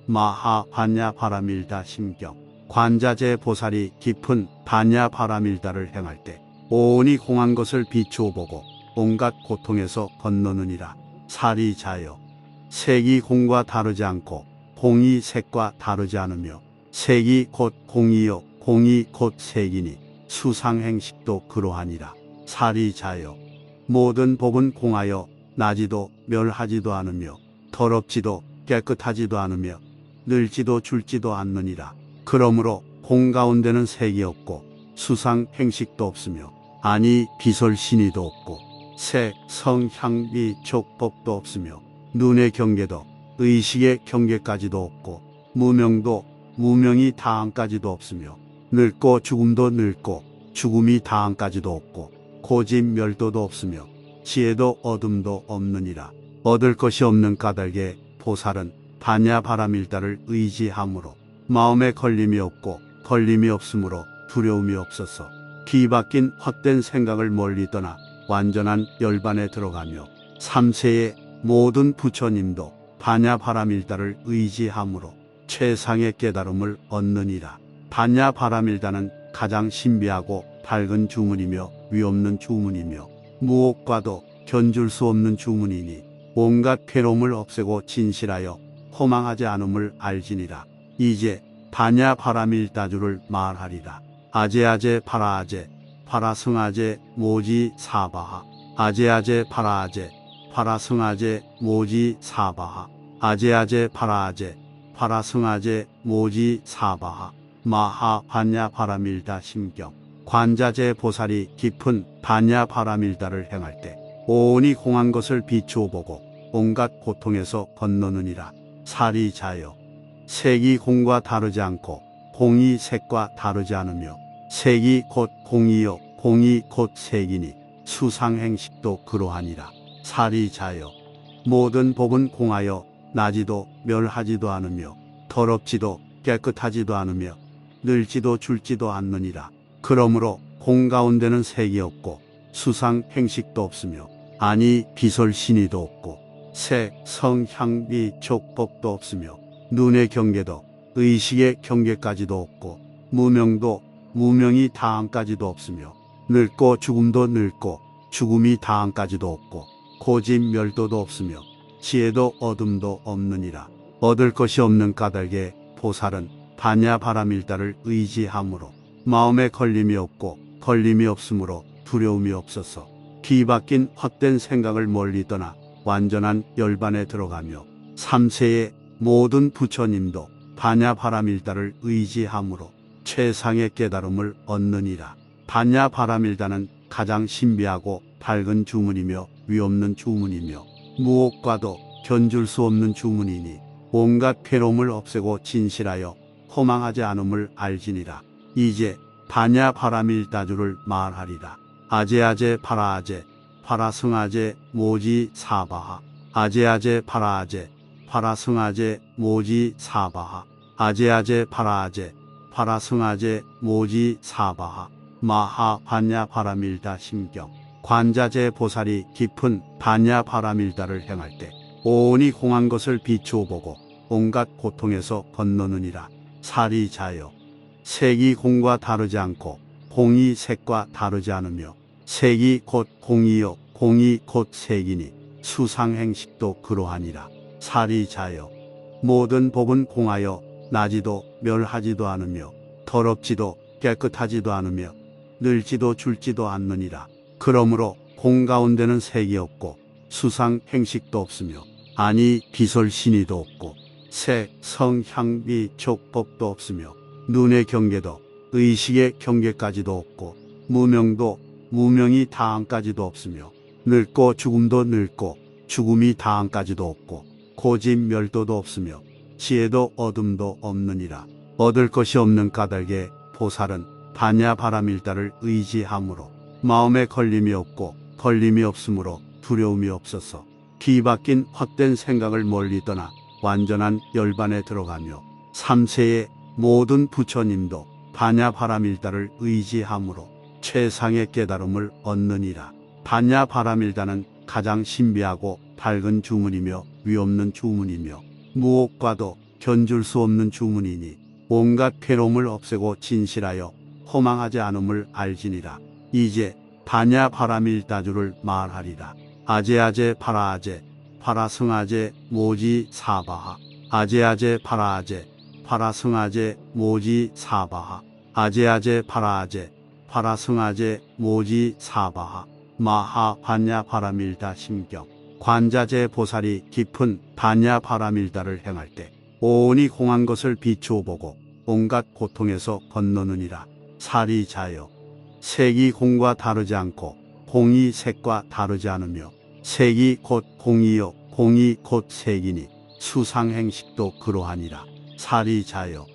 마하 반야 바라밀다 심경. 관자재 보살이 깊은 반야 바라밀다를 행할 때 오온이 공한 것을 비추어 보고 온갖 고통에서 건너느니라. 살이 자여 색이 공과 다르지 않고 공이 색과 다르지 않으며 색이 곧 공이요 공이 곧 색이니 수상행식도 그러하니라. 살이 자여 모든 법은 공하여 나지도 멸하지도 않으며 더럽지도 깨끗하지도 않으며 늘지도 줄지도 않느니라. 그러므로 공 가운데는 색이 없고 수상 행식도 없으며 아니 비설 신의도 없고 색, 성, 향, 미, 촉법도 없으며 눈의 경계도 의식의 경계까지도 없고 무명도 무명이 다함까지도 없으며 늙고 죽음도 늙고 죽음이 다함까지도 없고 고집 멸도도 없으며 지혜도 얻음도 없느니라. 얻을 것이 없는 까닭에 보살은 반야 바라밀다를 의지함으로 마음에 걸림이 없고 걸림이 없으므로 두려움이 없어서 뒤바뀐 헛된 생각을 멀리 떠나 완전한 열반에 들어가며 삼세의 모든 부처님도 반야 바라밀다를 의지함으로 최상의 깨달음을 얻느니라. 반야 바라밀다는 가장 신비하고 밝은 주문이며 위없는 주문이며 무엇과도 견줄 수 없는 주문이니 온갖 괴로움을 없애고 진실하여 허망하지 않음을 알지니라. 이제 반야 바라밀다주를 말하리라. 아제아제 파라아제 파라승아제 모지 사바하. 아제아제 파라아제 파라승아제 모지 사바하. 아제아제 파라아제 파라승아제 모지 사바하. 마하 반야 바라밀다 심경. 관자재 보살이 깊은 반야 바라밀다를 행할 때 오온이 공한 것을 비추어 보고 온갖 고통에서 건너느니라. 살이 자여 색이 공과 다르지 않고 공이 색과 다르지 않으며 색이 곧 공이요 공이 곧 색이니 수상행식도 그러하니라. 살이 자여 모든 법은 공하여 나지도 멸하지도 않으며 더럽지도 깨끗하지도 않으며 늘지도 줄지도 않느니라. 그러므로 공 가운데는 색이 없고 수상행식도 없으며 아니 비설 신의도 없고 색, 성, 향, 미, 촉법도 없으며 눈의 경계도 의식의 경계까지도 없고 무명도 무명이 다함까지도 없으며 늙고 죽음도 늙고 죽음이 다함까지도 없고 고집 멸도도 없으며 지혜도 얻음도 없느니라. 얻을 것이 없는 까닭에 보살은 반야 바라밀다를 의지함으로 마음에 걸림이 없고 걸림이 없으므로 두려움이 없어서 뒤바뀐 헛된 생각을 멀리 떠나 완전한 열반에 들어가며 삼세의 모든 부처님도 반야 바라밀다를 의지함으로 최상의 깨달음을 얻느니라. 반야 바라밀다는 가장 신비하고 밝은 주문이며 위없는 주문이며 무엇과도 견줄 수 없는 주문이니 온갖 괴로움을 없애고 진실하여 허망하지 않음을 알지니라. 이제 반야 바라밀다주를 말하리라. 아제아제 파라아제 파라승아제 모지 사바하. 아제아제 파라아제 파라승아제 모지 사바하. 아제아제 파라아제 파라승아제 모지 사바하. 마하 반야 바라밀다 심경. 관자재 보살이 깊은 반야 바라밀다를 행할 때 오온이 공한 것을 비추어 보고 온갖 고통에서 건너느니라. 살이 자여 색이 공과 다르지 않고 공이 색과 다르지 않으며 색이 곧 공이요 공이 곧 색이니 수상행식도 그러하니라. 살이 자여 모든 법은 공하여 나지도 멸하지도 않으며 더럽지도 깨끗하지도 않으며 늘지도 줄지도 않느니라. 그러므로 공 가운데는 색이 없고 수상행식도 없으며 아니 비설 신의도 없고 색, 성, 향, 미, 촉법도 없으며 눈의 경계도 의식의 경계까지도 없고 무명도 무명이 다함까지도 없으며 늙고 죽음도 늙고 죽음이 다함까지도 없고 고집 멸도도 없으며 지혜도 얻음도 없느니라. 얻을 것이 없는 까닭에 보살은 반야 바라밀다를 의지함으로 마음에 걸림이 없고 걸림이 없으므로 두려움이 없어서 뒤바뀐 헛된 생각을 멀리 떠나 완전한 열반에 들어가며 삼세의 모든 부처님도 반야 바라밀다를 의지함으로 최상의 깨달음을 얻느니라. 반야 바라밀다는 가장 신비하고 밝은 주문이며 위없는 주문이며 무엇과도 견줄 수 없는 주문이니 온갖 괴로움을 없애고 진실하여 허망하지 않음을 알지니라. 이제 반야 바라밀다주를 말하리라. 아제아제 파라아제 파라승아제 모지 사바하 아제아제 파라아제 파라승아제 모지 사바하 아제아제 파라아제 파라승아제 모지 사바하 마하 반야 바라밀다 심경 관자재 보살이 깊은 반야 바라밀다를 행할 때 온이 공한 것을 비추어 보고 온갖 고통에서 건너느니라. 살이 자여 색이 공과 다르지 않고 공이 색과 다르지 않으며 색이 곧 공이요 공이 곧 색이니 수상행식도 그러하니라. 살이 자여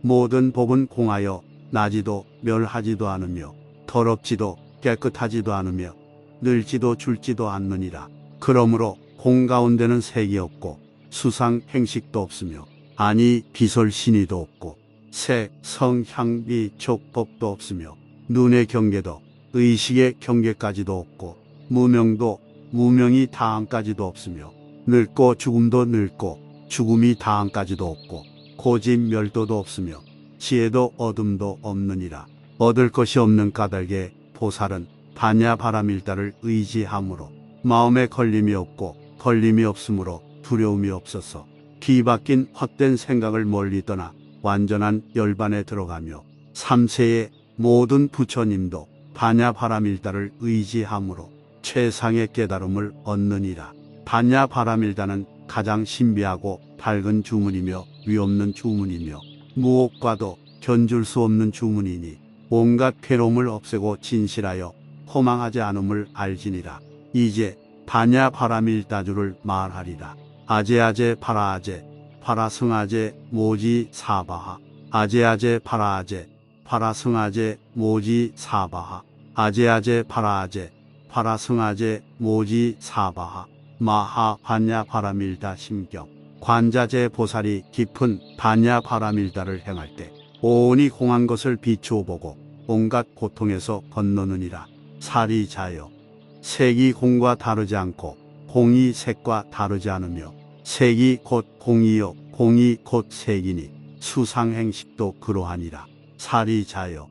모든 법은 공하여 나지도 멸하지도 않으며 더럽지도 깨끗하지도 않으며 늘지도 줄지도 않느니라. 그러므로 공 가운데는 색이 없고 수상행식도 없으며 아니 비설신의도 없고 색, 성, 향, 미, 촉법도 없으며 눈의 경계도 의식의 경계까지도 없고 무명도 무명이 다함까지도 없으며 늙고 죽음도 늙고 죽음이 다함까지도 없고 고집 멸도도 없으며 지혜도 어둠도 없느니라. 얻을 것이 없는 까닭에 보살은 반야 바라밀다를 의지함으로 마음에 걸림이 없고 걸림이 없으므로 두려움이 없어서 뒤바뀐 헛된 생각을 멀리 떠나 완전한 열반에 들어가며 3세의 모든 부처님도 반야 바라밀다를 의지함으로 최상의 깨달음을 얻느니라. 반야 바라밀다는 가장 신비하고 밝은 주문이며 위없는 주문이며 무엇과도 견줄 수 없는 주문이니 온갖 괴로움을 없애고 진실하여 허망하지 않음을 알지니라. 이제 반야 바라밀다주를 말하리라. 아제아제 파라아제 파라승아제 모지 사바하 아제아제 파라아제 파라승아제 모지 사바하 아제아제 파라아제 파라승아제 모지 사바하 마하 반야 바라밀다 심경 관자재 보살이 깊은 반야 바라밀다를 행할 때 온이 공한 것을 비추어 보고 온갖 고통에서 건너느니라. 살이 자여 색이 공과 다르지 않고 공이 색과 다르지 않으며 색이 곧 공이요 공이 곧 색이니 수상행식도 그러하니라. 살이 자여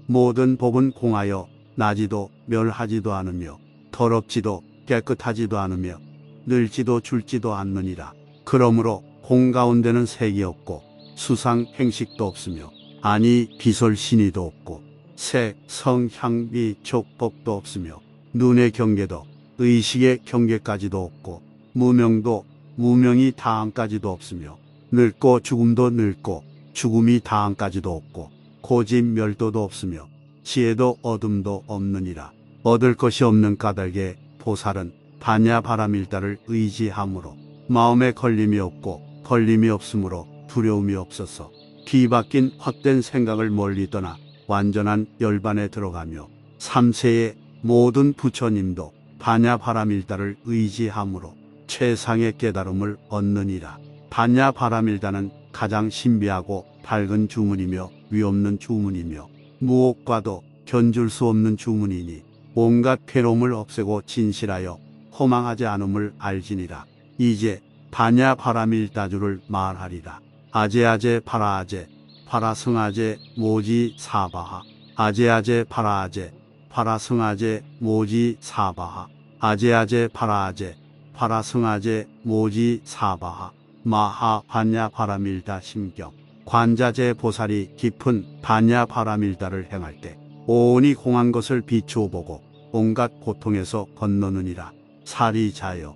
모든 법은 공하여 나지도 멸하지도 않으며 더럽지도 깨끗하지도 않으며 늘지도 줄지도 않느니라. 그러므로 공 가운데는 색이 없고 수상행식도 없으며 아니 비설신의도 없고 색, 성, 향, 미, 촉법도 없으며 눈의 경계도 의식의 경계까지도 없고 무명도 무명이 다함까지도 없으며 늙고 죽음도 늙고 죽음이 다함까지도 없고 고집 멸도도 없으며 지혜도 어둠도 없느니라. 얻을 것이 없는 까닭에 보살은 반야 바라밀다를 의지함으로 마음에 걸림이 없고 걸림이 없으므로 두려움이 없어서 뒤바뀐 헛된 생각을 멀리 떠나 완전한 열반에 들어가며 3세의 모든 부처님도 반야 바라밀다를 의지함으로 최상의 깨달음을 얻느니라. 반야 바라밀다는 가장 신비하고 밝은 주문이며 위없는 주문이며 무엇과도 견줄 수 없는 주문이니 온갖 괴로움을 없애고 진실하여 허망하지 않음을 알지니라. 이제 반야 바라밀다주를 말하리라. 아제아제 파라아제 파라승아제 모지 사바하 아제아제 파라아제 파라승아제 모지 사바하 아제아제 파라아제 파라승아제 모지 사바하 마하 반야 바라밀다 심경 관자재 보살이 깊은 반야 바라밀다를 행할 때 온이 공한 것을 비추어 보고 온갖 고통에서 건너느니라. 살이 자여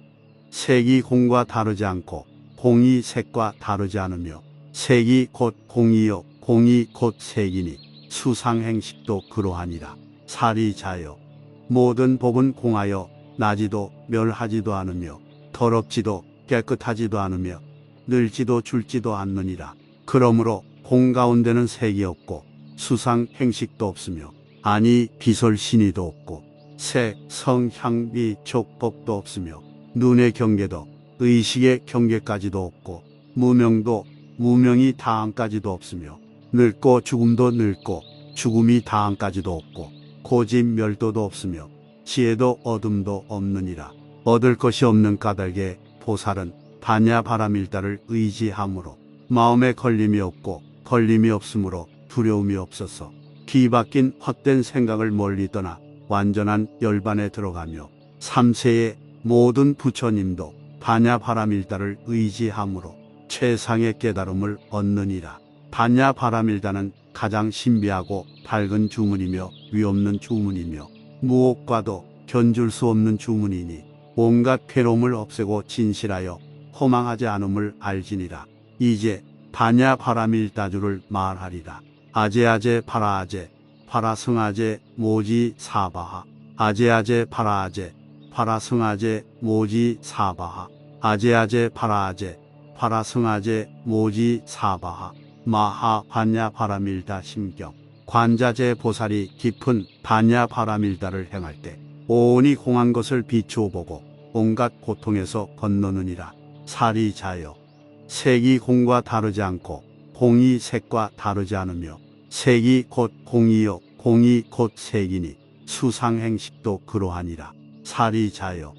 색이 공과 다르지 않고 공이 색과 다르지 않으며 색이 곧 공이요 공이 곧 색이니 수상행식도 그러하니라. 살이 자여 모든 법은 공하여 나지도 멸하지도 않으며 더럽지도 깨끗하지도 않으며 늘지도 줄지도 않느니라. 그러므로 공 가운데는 색이 없고 수상행식도 없으며 아니 비설신의도 없고 색, 성, 향, 미, 촉법도 없으며 눈의 경계도 의식의 경계까지도 없고 무명도 무명이 다함까지도 없으며 늙고 죽음도 늙고 죽음이 다함까지도 없고 고집 멸도도 없으며 지혜도 어둠도 없느니라. 얻을 것이 없는 까닭에 보살은 반야 바라밀다를 의지함으로 마음에 걸림이 없고 걸림이 없으므로 두려움이 없어서 뒤바뀐 헛된 생각을 멀리 떠나 완전한 열반에 들어가며 3세의 모든 부처님도 반야바라밀다를 의지함으로 최상의 깨달음을 얻느니라. 반야바라밀다는 가장 신비하고 밝은 주문이며 위없는 주문이며 무엇과도 견줄 수 없는 주문이니 온갖 괴로움을 없애고 진실하여 허망하지 않음을 알지니라. 이제 반야바라밀다주를 말하리라. 아제아제 파라아제 파라승아제 모지 사바하 아제아제 파라아제 파라승아제 모지 사바하 아제아제 파라아제 파라승아제 모지 사바하 마하 반야바라밀다 심경. 관자재 보살이 깊은 반야바라밀다를 행할 때 온이 공한 것을 비추어 보고 온갖 고통에서 건너느니라. 사리자여, 색이 공과 다르지 않고 공이 색과 다르지 않으며 색이 곧 공이요 공이 곧 색이니 수상행식도 그러하니라. 사리자여,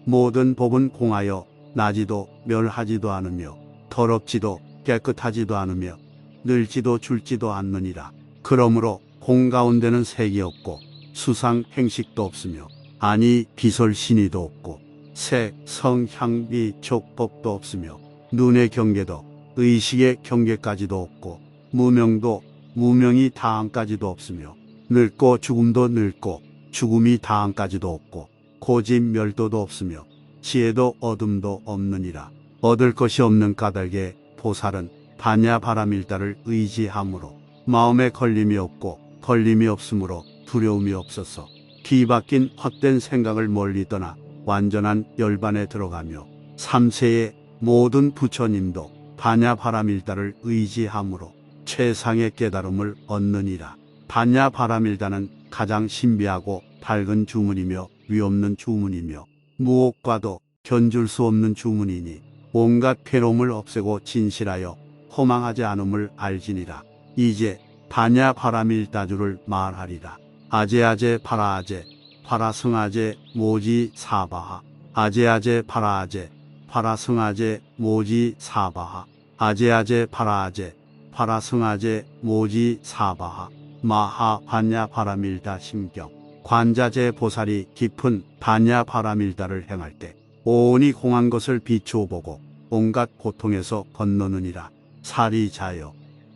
모든 법은 공하여 나지도 멸하지도 않으며 더럽지도 깨끗하지도 않으며 늘지도 줄지도 않느니라. 그러므로 공 가운데는 색이 없고 수상 행식도 없으며 아니 비설신의도 없고 색, 성, 향, 미, 촉법도 없으며 눈의 경계도 의식의 경계까지도 없고 무명도 무명이 다함까지도 없으며 늙고 죽음도 늙고 죽음이 다함까지도 없고 고집 멸도도 없으며 지혜도 어둠도 없느니라. 얻을 것이 없는 까닭에 보살은 반야바라밀다를 의지함으로 마음에 걸림이 없고 걸림이 없으므로 두려움이 없어서 뒤바뀐 헛된 생각을 멀리 떠나 완전한 열반에 들어가며 3세의 모든 부처님도 반야바라밀다를 의지함으로 최상의 깨달음을 얻느니라. 반야바라밀다는 가장 신비하고 밝은 주문이며 위없는 주문이며 무엇과도 견줄 수 없는 주문이니 온갖 괴로움을 없애고 진실하여 허망하지 않음을 알지니라. 이제 반야바라밀다주를 말하리라. 아제아제 파라아제 파라승아제 모지 사바하 아제아제 파라아제 파라승아제 모지 사바하 아제아제 파라아제 파라승아제 모지 사바하 마하 반야바라밀다 심경. 관자재 보살이 깊은 반야바라밀다를 행할 때 온이 공한 것을 비추어 보고 온갖 고통에서 건너느니라. 사리자여,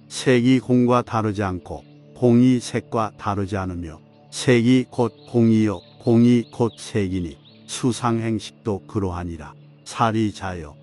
색이 공과 다르지 않고 공이 색과 다르지 않으며 색이 곧 공이요 공이 곧 색이니 수상행식도 그러하니라. 사리자여,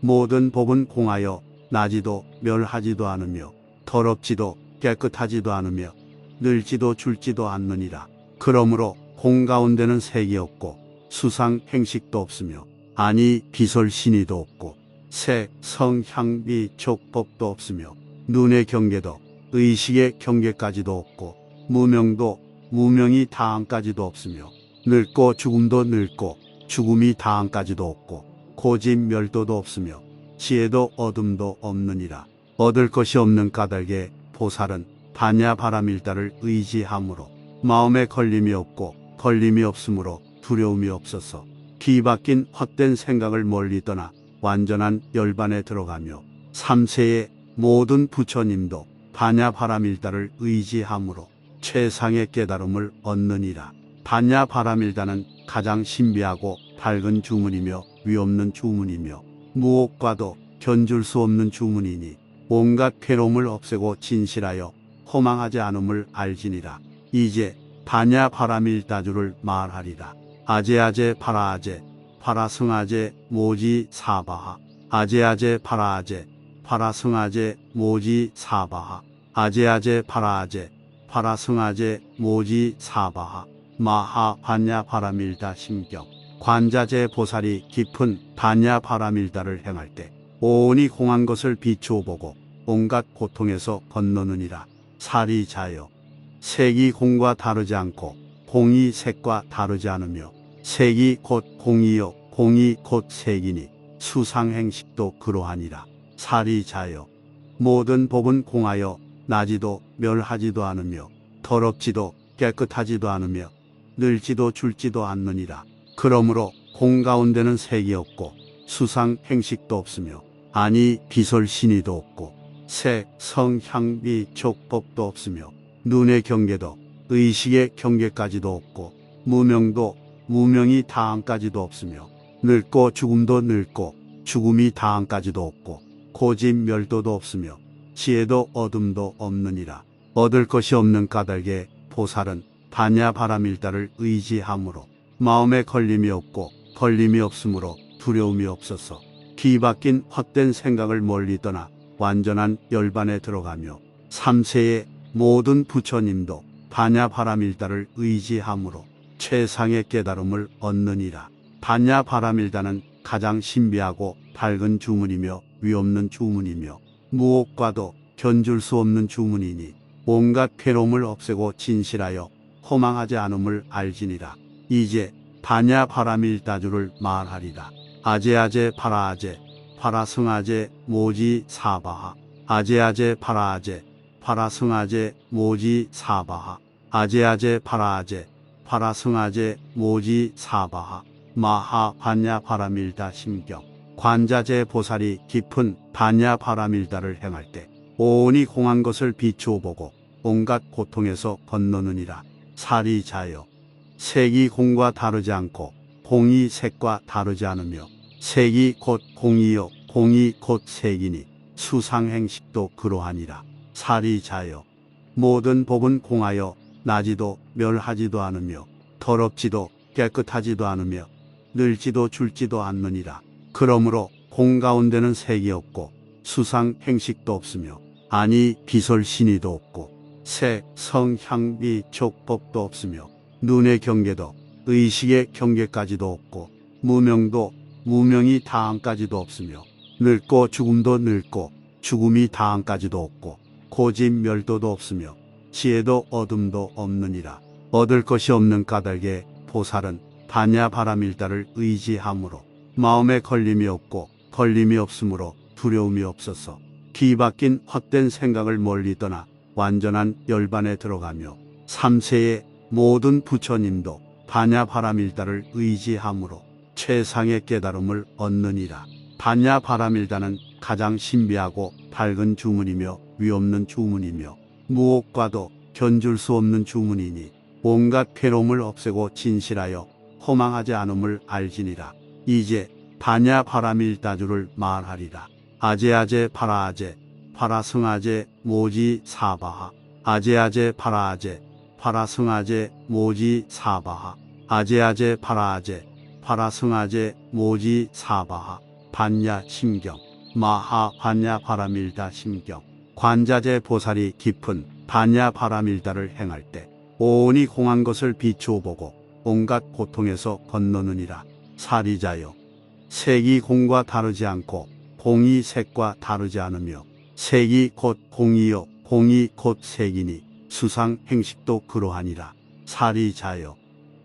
모든 법은 공하여 나지도 멸하지도 않으며 더럽지도 깨끗하지도 않으며 늘지도 줄지도 않느니라. 그러므로 공 가운데는 색이 없고 수상행식도 없으며 아니 비설신의도 없고 색, 성, 향, 미, 촉법도 없으며 눈의 경계도 의식의 경계까지도 없고 무명도 무명이 다함까지도 없으며 늙고 죽음도 늙고 죽음이 다함까지도 없고 고집 멸도도 없으며 지혜도 어둠도 없느니라. 얻을 것이 없는 까닭에 보살은 반야바라밀다를 의지함으로 마음에 걸림이 없고 걸림이 없으므로 두려움이 없어서 뒤바뀐 헛된 생각을 멀리 떠나 완전한 열반에 들어가며 3세의 모든 부처님도 반야바라밀다를 의지함으로 최상의 깨달음을 얻느니라. 반야바라밀다는 가장 신비하고 밝은 주문이며 위없는 주문이며 무엇과도 견줄 수 없는 주문이니 온갖 괴로움을 없애고 진실하여 허망하지 않음을 알지니라. 이제 반야바라밀다주를 말하리라. 아제아제 파라아제 파라승아제 모지 사바하 아제아제 파라아제 파라승아제 모지 사바하 아제아제 파라아제 파라승아제 모지 사바하 마하 반야바라밀다 심경. 관자재 보살이 깊은 반야바라밀다를 행할 때 온이 공한 것을 비추어 보고 온갖 고통에서 건너느니라. 사리자여, 색이 공과 다르지 않고 공이 색과 다르지 않으며 색이 곧 공이요 공이 곧 색이니 수상행식도 그러하니라. 사리자여, 모든 법은 공하여 나지도 멸하지도 않으며 더럽지도 깨끗하지도 않으며 늘지도 줄지도 않느니라. 그러므로 공 가운데는 색이 없고 수상행식도 없으며 아니 비설신의도 없고 색, 성, 향, 미, 촉법도 없으며 눈의 경계도 의식의 경계까지도 없고 무명도 무명이 다함까지도 없으며 늙고 죽음도 늙고 죽음이 다함까지도 없고 고집 멸도도 없으며 지혜도 어둠도 없느니라. 얻을 것이 없는 까닭에 보살은 반야바라밀다를 의지함으로 마음에 걸림이 없고 걸림이 없으므로 두려움이 없어서 뒤바뀐 헛된 생각을 멀리 떠나 완전한 열반에 들어가며 3세의 모든 부처님도 반야바라밀다를 의지함으로 최상의 깨달음을 얻느니라. 반야바라밀다는 가장 신비하고 밝은 주문이며 위없는 주문이며 무엇과도 견줄 수 없는 주문이니 온갖 괴로움을 없애고 진실하여 허망하지 않음을 알지니라. 이제 반야바라밀다주를 말하리라. 아제아제 파라아제 파라승아제 모지 사바하 아제아제 파라아제 파라승아제 모지 사바하 아제아제 파라아제 파라승아제 모지 사바하 마하 반야바라밀다 심경. 관자재 보살이 깊은 반야바라밀다를 행할 때 온이 공한 것을 비추어 보고 온갖 고통에서 건너느니라. 사리자여, 색이 공과 다르지 않고 공이 색과 다르지 않으며 색이 곧 공이요 공이 곧 색이니 수상행식도 그러하니라. 사리자여, 모든 법은 공하여 나지도 멸하지도 않으며 더럽지도 깨끗하지도 않으며 늘지도 줄지도 않느니라. 그러므로 공 가운데는 색이 없고 수상행식도 없으며 아니 비설신의도 없고 색, 성, 향, 미, 촉법도 없으며 눈의 경계도 의식의 경계까지도 없고 무명도 무명이 다함까지도 없으며 늙고 죽음도 늙고 죽음이 다함까지도 없고 고집 멸도도 없으며 지혜도 어둠도 없느니라. 얻을 것이 없는 까닭에 보살은 반야바라밀다를 의지함으로 마음에 걸림이 없고 걸림이 없으므로 두려움이 없어서 뒤바뀐 헛된 생각을 멀리 떠나 완전한 열반에 들어가며 3세의 모든 부처님도 반야바라밀다를 의지함으로 최상의 깨달음을 얻느니라. 반야바라밀다는 가장 신비하고 밝은 주문이며 위없는 주문이며 무엇과도 견줄 수 없는 주문이니 온갖 괴로움을 없애고 진실하여 허망하지 않음을 알지니라. 이제 반야바라밀다주를 말하리라. 아제아제 파라아제 파라승아제 모지 사바하 아제아제 파라아제 파라승아제 모지 사바하 아제아제 파라아제 파라승아제 모지 사바하 반야 심경. 마하 반야바라밀다 심경. 관자재 보살이 깊은 반야바라밀다를 행할 때 온이 공한 것을 비추어 보고 온갖 고통에서 건너느니라. 사리자여, 색이 공과 다르지 않고 공이 색과 다르지 않으며 색이 곧 공이요 공이 곧 색이니 수상행식도 그러하니라. 사리자여,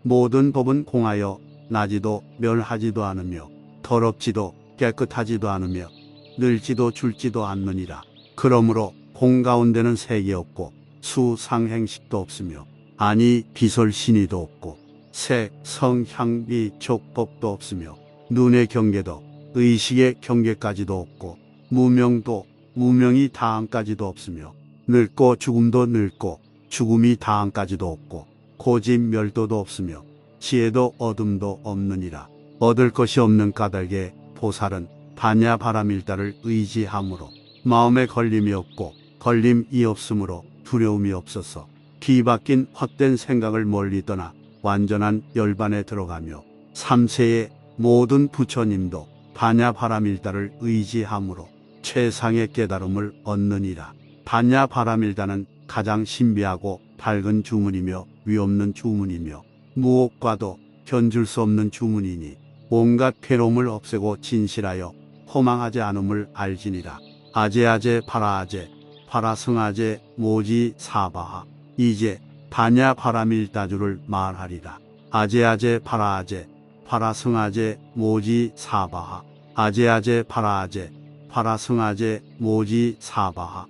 모든 법은 공하여 나지도 멸하지도 않으며 더럽지도 깨끗하지도 않으며 늘지도 줄지도 않느니라. 그러므로 공 가운데는 색이 없고 수상행식도 없으며 아니 비설신의도 없고 색, 성, 향, 미, 촉법도 없으며 눈의 경계도 의식의 경계까지도 없고 무명도 무명이 다함까지도 없으며 늙고 죽음도 늙고 죽음이 다함까지도 없고 고집 멸도도 없으며 지혜도 어둠도 없느니라. 얻을 것이 없는 까닭에 보살은 반야바라밀다를 의지함으로 마음에 걸림이 없고 걸림이 없으므로 두려움이 없어서 뒤바뀐 헛된 생각을 멀리 떠나 완전한 열반에 들어가며 3세의 모든 부처님도 반야바라밀다를 의지함으로 최상의 깨달음을 얻느니라. 반야바라밀다는 가장 신비하고 밝은 주문이며 위없는 주문이며 무엇과도 견줄 수 없는 주문이니 온갖 괴로움을 없애고 진실하여 허망하지 않음을 알지니라. 아제아제 파라아제 파라승아제 모지 사바하. 이제 반야바라밀다주를 말하리라. 아제아제 파라아제 파라승아제 모지 사바하 아제아제 파라아제 파라승아제 모지 사바하